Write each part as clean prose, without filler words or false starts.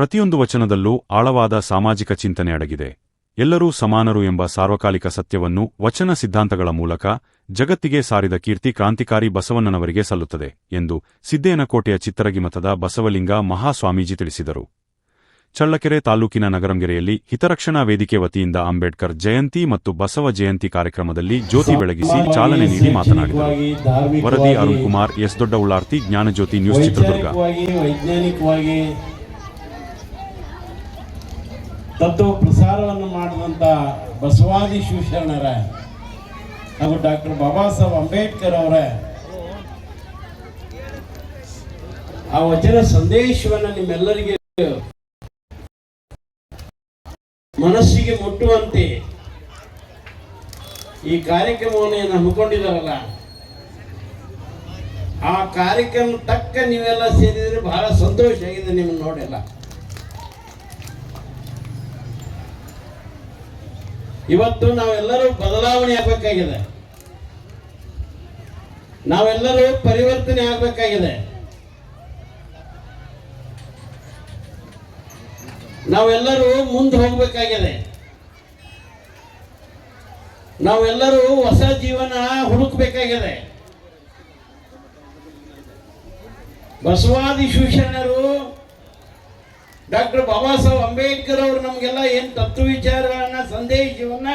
ಪ್ರತಿಯೊಂದು ವಚನದಲ್ಲೂ ಆಳವಾದ ಸಾಮಾಜಿಕ ಚಿಂತನೆ ಅಡಗಿದೆ. ಎಲ್ಲರೂ ಸಮಾನರು ಎಂಬ ಸಾರ್ವಕಾಲಿಕ ಸತ್ಯವನ್ನು ವಚನ ಸಿದ್ಧಾಂತಗಳ ಮೂಲಕ ಜಗತ್ತಿಗೆ ಸಾರಿದ ಕೀರ್ತಿ ಕ್ರಾಂತಿಕಾರಿ ಬಸವಣ್ಣನವರಿಗೆ ಸಲ್ಲುತ್ತದೆ ಎಂದು ಸಿದ್ದೇನಕೋಟೆಯ ಚಿತ್ತರಗಿಮಠದ ಬಸವಲಿಂಗ ಮಹಾಸ್ವಾಮೀಜಿ ತಿಳಿಸಿದರು. ಚಳ್ಳಕೆರೆ ತಾಲೂಕಿನ ನಗರಂಗೆರೆಯಲ್ಲಿ ಹಿತರಕ್ಷಣಾ ವೇದಿಕೆ ವತಿಯಿಂದ ಅಂಬೇಡ್ಕರ್ ಜಯಂತಿ ಮತ್ತು ಬಸವ ಜಯಂತಿ ಕಾರ್ಯಕ್ರಮದಲ್ಲಿ ಜ್ಯೋತಿ ಬೆಳಗಿಸಿ ಚಾಲನೆ ನೀಡಿ ಮಾತನಾಡಿದರು. ವರದಿ ಅರುಣ್ ಕುಮಾರ್, ಎಸ್. ದೊಡ್ಡಉಳ್ಳಾರ್ತಿ, ಜ್ಞಾನಜ್ಯೋತಿ ನ್ಯೂಸ್, ಚಿತ್ರದುರ್ಗ. ವೈಜ್ಞಾನಿಕವಾಗಿ ತತ್ವ ಪ್ರಸಾರವನ್ನು ಮಾಡಿದಂಥ ಬಸವಾದಿ ಶಿವಶರಣರ ಹಾಗೂ ಡಾಕ್ಟರ್ ಬಾಬಾ ಸಾಹೇಬ್ ಅಂಬೇಡ್ಕರ್ ಅವರ ಆ ವಚನ ಸಂದೇಶವನ್ನು ನಿಮ್ಮೆಲ್ಲರಿಗೆ ಮನಸ್ಸಿಗೆ ಮುಟ್ಟುವಂತೆ ಈ ಕಾರ್ಯಕ್ರಮವನ್ನು ಏನು ಹಮ್ಮಿಕೊಂಡಿದ್ದಾರಲ್ಲ, ಆ ಕಾರ್ಯಕ್ರಮ ತಕ್ಕ ನೀವೆಲ್ಲ ಸೇರಿದರೆ ಬಹಳ ಸಂತೋಷ ಆಗಿದೆ. ನಿಮ್ಮನ್ನು ನೋಡಿಲ್ಲ, ಇವತ್ತು ನಾವೆಲ್ಲರೂ ಬದಲಾವಣೆ ಆಗಬೇಕಾಗಿದೆ, ನಾವೆಲ್ಲರೂ ಪರಿವರ್ತನೆ ಆಗಬೇಕಾಗಿದೆ, ನಾವೆಲ್ಲರೂ ಮುಂದೆ ಹೋಗಬೇಕಾಗಿದೆ, ನಾವೆಲ್ಲರೂ ಹೊಸ ಜೀವನ ಹುಡುಕಬೇಕಾಗಿದೆ. ಬಸವಾದಿ ಶಿವಶರಣರು ಡಾಕ್ಟರ್ ಬಾಬಾ ಸಾಹೇಬ್ ಅಂಬೇಡ್ಕರ್ ಅವರು ನಮಗೆಲ್ಲ ಏನು ತತ್ವ ವಿಚಾರಗಳನ್ನ ಸಂದೇಶವನ್ನ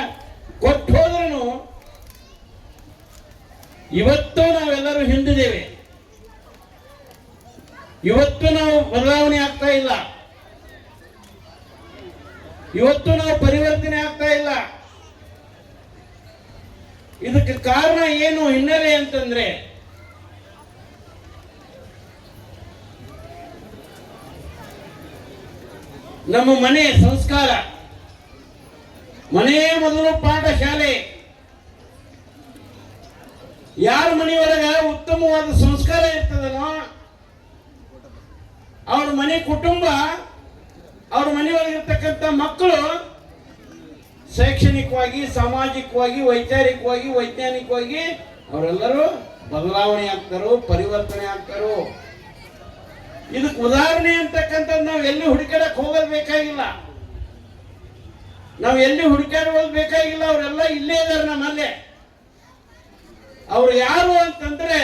ಕೊಟ್ಟು ಹೋದ್ರೂ ಇವತ್ತು ನಾವೆಲ್ಲರೂ ಹಿಂದಿದ್ದೇವೆ. ಇವತ್ತು ನಾವು ಬದಲಾವಣೆ ಆಗ್ತಾ ಇಲ್ಲ, ಇವತ್ತು ನಾವು ಪರಿವರ್ತನೆ ಆಗ್ತಾ ಇಲ್ಲ. ಇದಕ್ಕೆ ಕಾರಣ ಏನು, ಹಿನ್ನೆಲೆ ಅಂತಂದ್ರೆ ನಮ್ಮ ಮನೆ ಸಂಸ್ಕಾರ. ಮನೆಯೇ ಮೊದಲು ಪಾಠಶಾಲೆ. ಯಾರ ಮನೆಯೊಳಗೆ ಉತ್ತಮವಾದ ಸಂಸ್ಕಾರ ಇರ್ತದನೋ ಅವ್ರ ಮನೆ ಕುಟುಂಬ, ಅವ್ರ ಮನೆಯೊಳಗಿರ್ತಕ್ಕಂಥ ಮಕ್ಕಳು ಶೈಕ್ಷಣಿಕವಾಗಿ, ಸಾಮಾಜಿಕವಾಗಿ, ವೈಚಾರಿಕವಾಗಿ, ವೈಜ್ಞಾನಿಕವಾಗಿ ಅವರೆಲ್ಲರೂ ಬದಲಾವಣೆ ಆಗ್ತಾರೋ, ಪರಿವರ್ತನೆ ಆಗ್ತಾರೋ. ಇದಕ್ಕೆ ಉದಾಹರಣೆ ಅಂತಕ್ಕಂಥದ್ದು ನಾವು ಎಲ್ಲಿ ಹುಡುಕಾಡಕ್ಕೆ ಹೋಗೋದು ಬೇಕಾಗಿಲ್ಲ, ನಾವು ಎಲ್ಲಿ ಹುಡುಕಾಡೋದು ಬೇಕಾಗಿಲ್ಲ. ಅವರೆಲ್ಲ ಇಲ್ಲೇ ಇದ್ದಾರೆ ನಮ್ಮಲ್ಲೇ. ಅವ್ರು ಯಾರು ಅಂತಂದ್ರೆ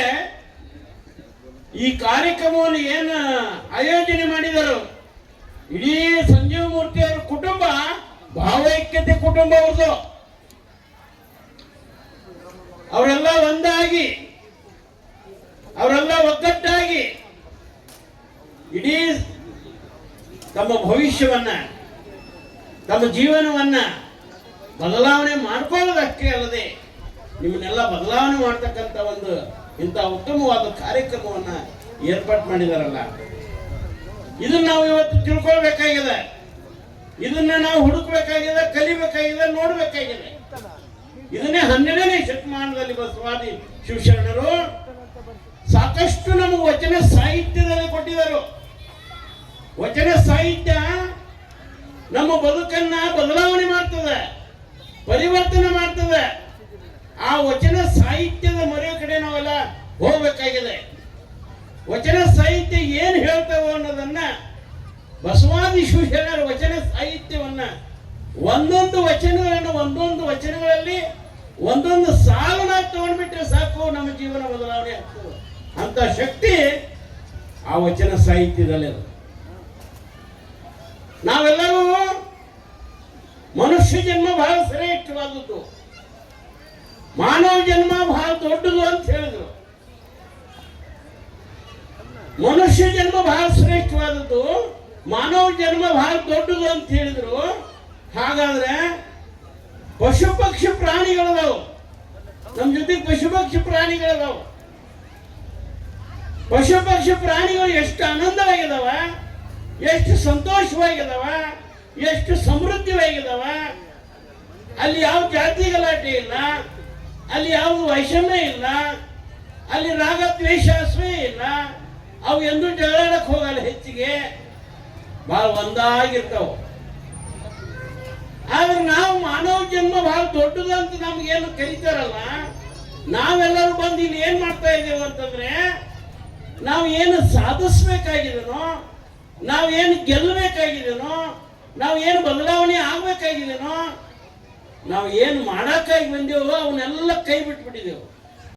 ಈ ಕಾರ್ಯಕ್ರಮವನ್ನು ಏನು ಆಯೋಜನೆ ಮಾಡಿದರು, ಇಡೀ ಸಂಜೀವ ಮೂರ್ತಿ ಅವರ ಕುಟುಂಬ ಭಾವೈಕ್ಯತೆ ಕುಟುಂಬ ಅವ್ರದ್ದು. ಅವರೆಲ್ಲ ಒಂದಾಗಿ, ಅವರೆಲ್ಲ ಒಗ್ಗಟ್ಟಾಗಿ ಇಡೀ ತಮ್ಮ ಭವಿಷ್ಯವನ್ನ, ತಮ್ಮ ಜೀವನವನ್ನ ಬದಲಾವಣೆ ಮಾಡ್ಕೊಳ್ಳೋದಷ್ಟೇ ಅಲ್ಲದೆ ನಿಮ್ಮನ್ನೆಲ್ಲ ಬದಲಾವಣೆ ಮಾಡ್ತಕ್ಕಂಥ ಒಂದು ಇಂಥ ಉತ್ತಮವಾದ ಕಾರ್ಯಕ್ರಮವನ್ನ ಏರ್ಪಾಡು ಮಾಡಿದಾರಲ್ಲ, ಇದನ್ನ ನಾವು ಇವತ್ತು ತಿಳ್ಕೊಳ್ಬೇಕಾಗಿದೆ, ಇದನ್ನ ನಾವು ಹುಡುಕಬೇಕಾಗಿದೆ, ಕಲಿಬೇಕಾಗಿದೆ, ನೋಡ್ಬೇಕಾಗಿದೆ. ಇದನ್ನೇ 12ನೇ ಶತಮಾನದಲ್ಲಿ ಬಸವಾದಿ ಶಿವಶರಣರು ಸಾಕಷ್ಟು ನಮಗೆ ವಚನ ಸಾಹಿತ್ಯದಲ್ಲಿ ಕೊಟ್ಟಿದ್ದರು. ವಚನ ಸಾಹಿತ್ಯ ನಮ್ಮ ಬದುಕನ್ನ ಬದಲಾವಣೆ ಮಾಡ್ತದೆ, ಪರಿವರ್ತನೆ ಮಾಡ್ತದೆ. ಆ ವಚನ ಸಾಹಿತ್ಯದ ಮರೆಯ ಕಡೆ ನಾವೆಲ್ಲ ಹೋಗ್ಬೇಕಾಗಿದೆ. ವಚನ ಸಾಹಿತ್ಯ ಏನು ಹೇಳ್ತೇವೆ ಅನ್ನೋದನ್ನ ಬಸವಾದಿ ಶಿವಶರಣರ ವಚನ ಸಾಹಿತ್ಯವನ್ನ ಒಂದೊಂದು ವಚನಗಳಲ್ಲಿ ಒಂದೊಂದು ಸಾಲನ್ನ ತಗೊಂಡ್ಬಿಟ್ರೆ ಸಾಕು, ನಮ್ಮ ಜೀವನ ಬದಲಾವಣೆ ಆಗ್ತದೆ. ಅಂತ ಶಕ್ತಿ ಆ ವಚನ ಸಾಹಿತ್ಯದಲ್ಲಿ. ನಾವೆಲ್ಲರೂ ಮನುಷ್ಯ ಜನ್ಮ ಬಹಳ ಶ್ರೇಷ್ಠವಾದದ್ದು, ಮಾನವ ಜನ್ಮ ಬಹಳ ದೊಡ್ಡದು ಅಂತ ಹೇಳಿದ್ರು. ಮನುಷ್ಯ ಜನ್ಮ ಬಹಳ ಶ್ರೇಷ್ಠವಾದದ್ದು, ಮಾನವ ಜನ್ಮ ಬಹಳ ದೊಡ್ಡದು ಅಂತ ಹೇಳಿದ್ರು. ಹಾಗಾದ್ರೆ ಪಶು ಪಕ್ಷಿ ಪ್ರಾಣಿಗಳದಾವು, ನಮ್ಮ ಜೊತೆಗೆ ಪಶು ಪಕ್ಷಿ ಪ್ರಾಣಿಗಳದಾವು. ಪಶು ಪಕ್ಷಿ ಪ್ರಾಣಿಗಳು ಎಷ್ಟು ಆನಂದವಾಗಿದಾವ, ಎಷ್ಟು ಸಂತೋಷವಾಗಿದಾವ, ಎಷ್ಟು ಸಮೃದ್ಧವಾಗಿದಾವ. ಅಲ್ಲಿ ಯಾವ ಜಾತಿ ಗಲಾಟೆ ಇಲ್ಲ, ಅಲ್ಲಿ ಯಾವ ವೈಷಮ್ಯ ಇಲ್ಲ, ಅಲ್ಲಿ ರಾಗ ದ್ವೇಷ ಅಸೂಯೆ ಇಲ್ಲ. ಅವು ಎಂದೂ ಜಗಳಾಡಕ್ಕೆ ಹೋಗಲ್ಲ, ಹೆಚ್ಚಿಗೆ ಬಹಳ ಒಂದಾಗಿರ್ತಾವ. ಆದ್ರೆ ನಾವು ಮಾನವ ಜನ್ಮ ಬಹಳ ದೊಡ್ಡದು ಅಂತ ನಮ್ಗೇನು ಕರೀತಾರಲ್ಲ, ನಾವೆಲ್ಲರೂ ಬಂದು ಇಲ್ಲಿ ಏನ್ ಮಾಡ್ತಾ ಇದ್ದೇವೆ ಅಂತಂದ್ರೆ, ನಾವು ಏನು ಸಾಧಿಸ್ಬೇಕಾಗಿದನೋ ನಾವೇನು ಗೆಲ್ಲಬೇಕಾಗಿದೇನೋ, ನಾವೇನು ಬದಲಾವಣೆ ಆಗ್ಬೇಕಾಗಿದೇನೋ, ನಾವು ಏನು ಮಾಡಕ್ಕಾಗಿ ಬಂದೇವೋ ಅವನ್ನೆಲ್ಲ ಕೈ ಬಿಟ್ಬಿಟ್ಟಿದ್ದೇವೆ.